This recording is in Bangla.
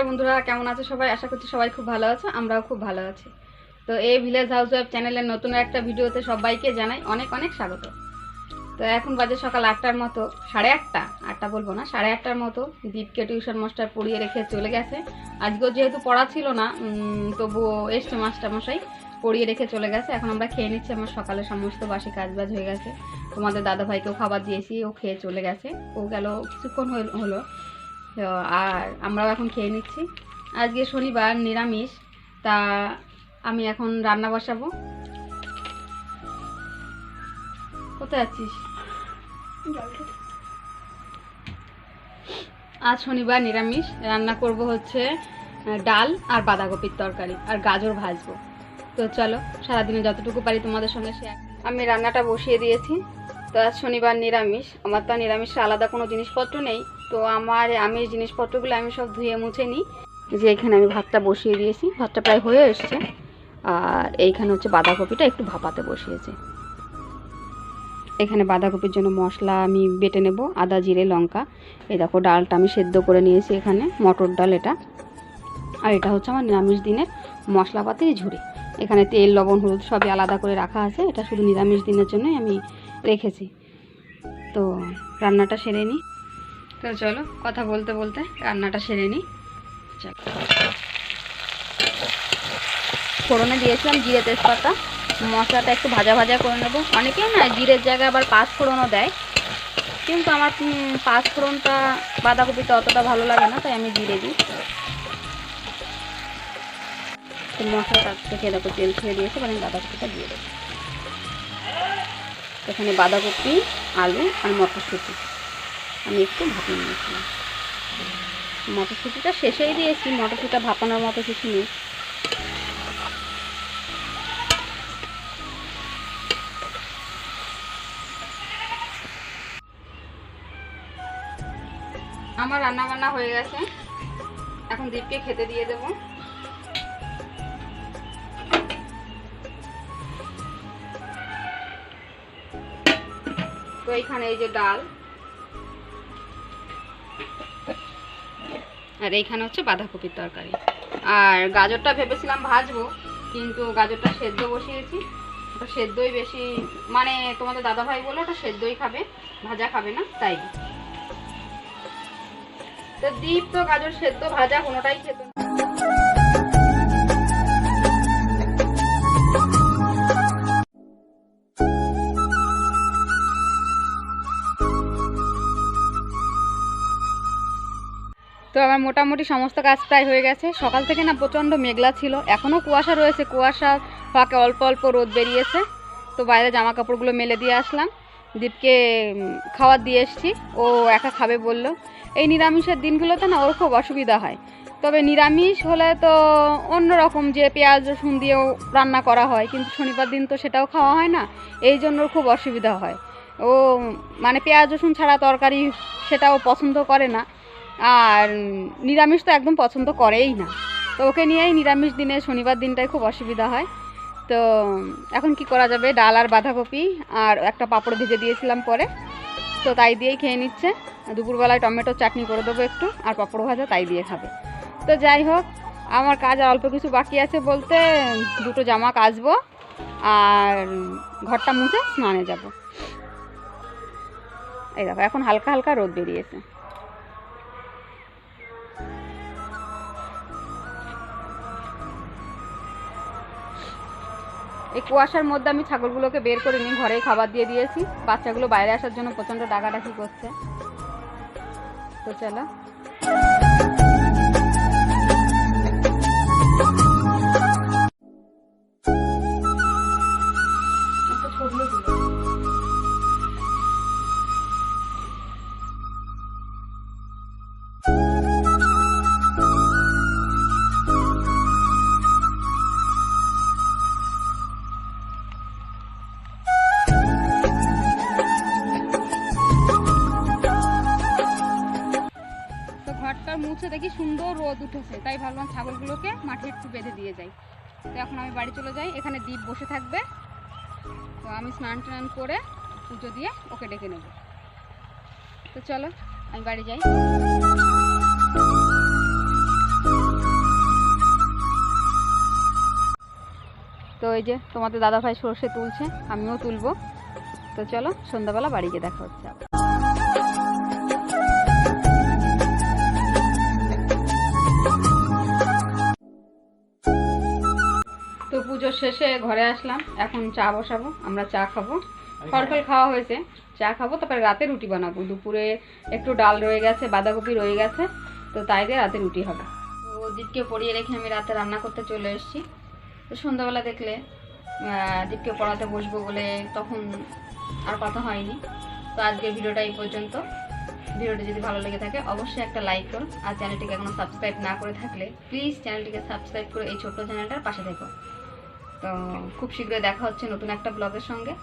বন্ধুরা, কেমন আছো সবাই? আশা করছি সবাই খুব ভালো আছো, আমরাও খুব ভালো আছি। তো এই ভিলেজ হাউস ওয়াইফ চ্যানেলের নতুন একটা ভিডিওতে সবাইকে জানাই অনেক অনেক স্বাগত। তো এখন বাজে সকাল 8টার মতো, 8:30, 8টা বলবো না, 8:30টার মতো। দীপকে টিউশন মাস্টার পড়িয়ে রেখে চলে গেছে। আজকেও যেহেতু পড়া ছিল না, তবুও এসছে মাস্টারমশাই, পড়িয়ে রেখে চলে গেছে। এখন আমরা খেয়ে নিচ্ছি। আমার সকালে সমস্ত বাসি কাজবাজ হয়ে গেছে। তোমাদের দাদাভাইকেও খাবার দিয়েছি, ও খেয়ে চলে গেছে। ও গেল কিছুক্ষণ হলো। আর আমরাও এখন খেয়ে নিচ্ছি। আজকে শনিবার, নিরামিষ। তা আমি এখন রান্না বসাবো। কোথায় আছিস? আজ শনিবার, নিরামিষ। রান্না করব হচ্ছে ডাল আর বাঁধাকপির তরকারি আর গাজর ভাজবো। তো চলো, সারাদিনে যতটুকু পারি তোমাদের সঙ্গে শেয়ার। আমি রান্নাটা বসিয়ে দিয়েছি। তো আজ শনিবার, নিরামিষ। আমার তো নিরামিষে আলাদা কোনো জিনিসপত্র নেই। তো আমার আমিষ জিনিসপত্রগুলো আমি সব ধুয়ে মুছে নিই। যে এখানে আমি ভাতটা বসিয়ে দিয়েছি, ভাতটা প্রায় হয়ে এসছে। আর এইখানে হচ্ছে বাঁধাকপিটা একটু ভাপাতে বসিয়েছি। এখানে বাঁধাকপির জন্য মশলা আমি বেটে নেব, আদা, জিরে, লঙ্কা। এই দেখো, ডালটা আমি সেদ্ধ করে নিয়েছি, এখানে মটর ডাল এটা। আর এটা হচ্ছে আমার নিরামিষ দিনের মশলাপাতির ঝুড়ি। এখানে তেল, লবণ, হলুদ সবই আলাদা করে রাখা আছে। এটা শুধু নিরামিষ দিনের জন্যই আমি রেখেছি। তো রান্নাটা সেরে নিই। তো চলো, কথা বলতে বলতে রান্নাটা সেরে নিই। চলো, ফোড়নে দিয়েছিলাম জিরে, তেজপাতা। মশলাটা একটু ভাজা ভাজা করে নেবো। অনেকেই না জিরের জায়গায় আবার পাঁচ ফোড়নও দেয়, কিন্তু আমার পাঁচ ফোড়নটা বাঁধাকপিতে অতটা ভালো লাগে না, তাই আমি জিরে দিই। তো মশলাটা থেকে দেখো তেল ছেড়ে দিয়েছে, মানে বাঁধাকপিটা দিয়ে দেবো। এখানে বাঁধাকপি, আলু আর মটরশুঁটি আমি একটু ভাপিয়ে নিয়েছিলাম। মটরশুঁটিটা শেষেই দিয়েছি, মটরশুঁটিটা ভাপানোর মতো কিছু নেই। আমার রান্না বান্না হয়ে গেছে, এখন দীপকে খেতে দিয়ে দেব। তো এইখানে এই যে ডাল, আর এইখানে হচ্ছে বাঁধাকপির তরকারি। আর গাজরটা ভেবেছিলাম ভাজবো, কিন্তু গাজরটা সেদ্ধ বসিয়েছি। ওটা সেদ্ধই বেশি, মানে তোমাদের দাদাভাই বললো ওটা সেদ্ধই খাবে, ভাজা খাবে না, তাই। তো দীপ তো গাজর সেদ্ধ ভাজা কোনোটাই খেত না। তো আমার মোটামুটি সমস্ত কাজ প্রায় হয়ে গেছে। সকাল থেকে না প্রচণ্ড মেঘলা ছিল, এখনও কুয়াশা রয়েছে। কুয়াশার ফাঁকে অল্প অল্প রোদ বেরিয়েছে। তো বাইরে জামা কাপড়গুলো মেলে দিয়ে আসলাম। দীপকে খাবার দিয়ে এসছি, ও একা খাবে বললো। এই নিরামিষের দিনগুলোতে না ওর খুব অসুবিধা হয়। তবে নিরামিষ হলে তো অন্য রকম, যে পেঁয়াজ রসুন দিয়েও রান্না করা হয়, কিন্তু শনিবার দিন তো সেটাও খাওয়া হয় না। এই জন্য খুব অসুবিধা হয়। ও মানে পেঁয়াজ রসুন ছাড়া তরকারি সেটাও পছন্দ করে না। আর নিরামিষ তো একদম পছন্দ করেই না। তো ওকে নিয়েই নিরামিষ দিনে শনিবার দিনটায় খুব অসুবিধা হয়। তো এখন কি করা যাবে, ডাল আর বাঁধাকপি আর একটা পাঁপড় ভেজে দিয়েছিলাম পরে, তো তাই দিয়েই খেয়ে নিচ্ছে। দুপুরবেলায় টমেটোর চাটনি করে দেবো একটু, আর পাঁপড় ভাজা তাই দিয়ে খাবে। তো যাই হোক, আমার কাজ আর অল্প কিছু বাকি আছে বলতে, দুটো জামা কাচবো আর ঘরটা মুছে স্নানে যাব। এই দেখো, এখন হালকা হালকা রোদ বেরিয়েছে। এই কুয়াশার মধ্যে আমি ছাগলগুলোকে বের করে নিয়ে ঘরেই খাবার দিয়ে দিয়েছি। বাচ্চাগুলো বাইরে আসার জন্য প্রচণ্ড ডাকাডাকি করছে। তো চলো, ঘরটা মুছে দেখি সুন্দর রোদ উঠেছে, তাই ভাবলাম ছাগলগুলোকে মাঠে একটু বেঁধে দিয়ে যাই। তো এখন আমি বাড়ি চলে যাই। এখানে দীপ বসে থাকবে। তো আমি স্নান টান করে পুজো দিয়ে ওকে ডেকে নেব। তো চলো, আমি বাড়ি যাই। তো এই যে তোমাদের দাদাভাই সর্ষে তুলছে, আমিও তুলবো। তো চলো সন্ধ্যাবেলা বাড়ি গিয়ে দেখা হচ্ছে আবার। তো পুজোর শেষে ঘরে আসলাম, এখন চা বসাবো, আমরা চা খাবো। ফল টল খাওয়া হয়েছে, চা খাবো, তারপরে রাতে রুটি বানাবো। দুপুরে একটু ডাল রয়ে গেছে, বাঁধাকপি রয়ে গেছে, তো তাই দিয়ে রাতে রুটি হবে। তো দীপকে পড়িয়ে রেখে আমি রাতে রান্না করতে চলে এসেছি। তো সন্ধ্যাবেলা দেখলে দীপকে পড়াতে বসবো বলে তখন আর কথা হয়নি। তো আজকের ভিডিওটা এই পর্যন্ত। ভিডিওটা যদি ভালো লেগে থাকে অবশ্যই একটা লাইক করো, আর চ্যানেলটিকে এখনো সাবস্ক্রাইব না করে থাকলে প্লিজ চ্যানেলটিকে সাবস্ক্রাইব করে এই ছোট্ট চ্যানেলটার পাশে থেকো। তো খুব শীঘ্রই দেখা হচ্ছে নতুন একটা ব্লগের সঙ্গে।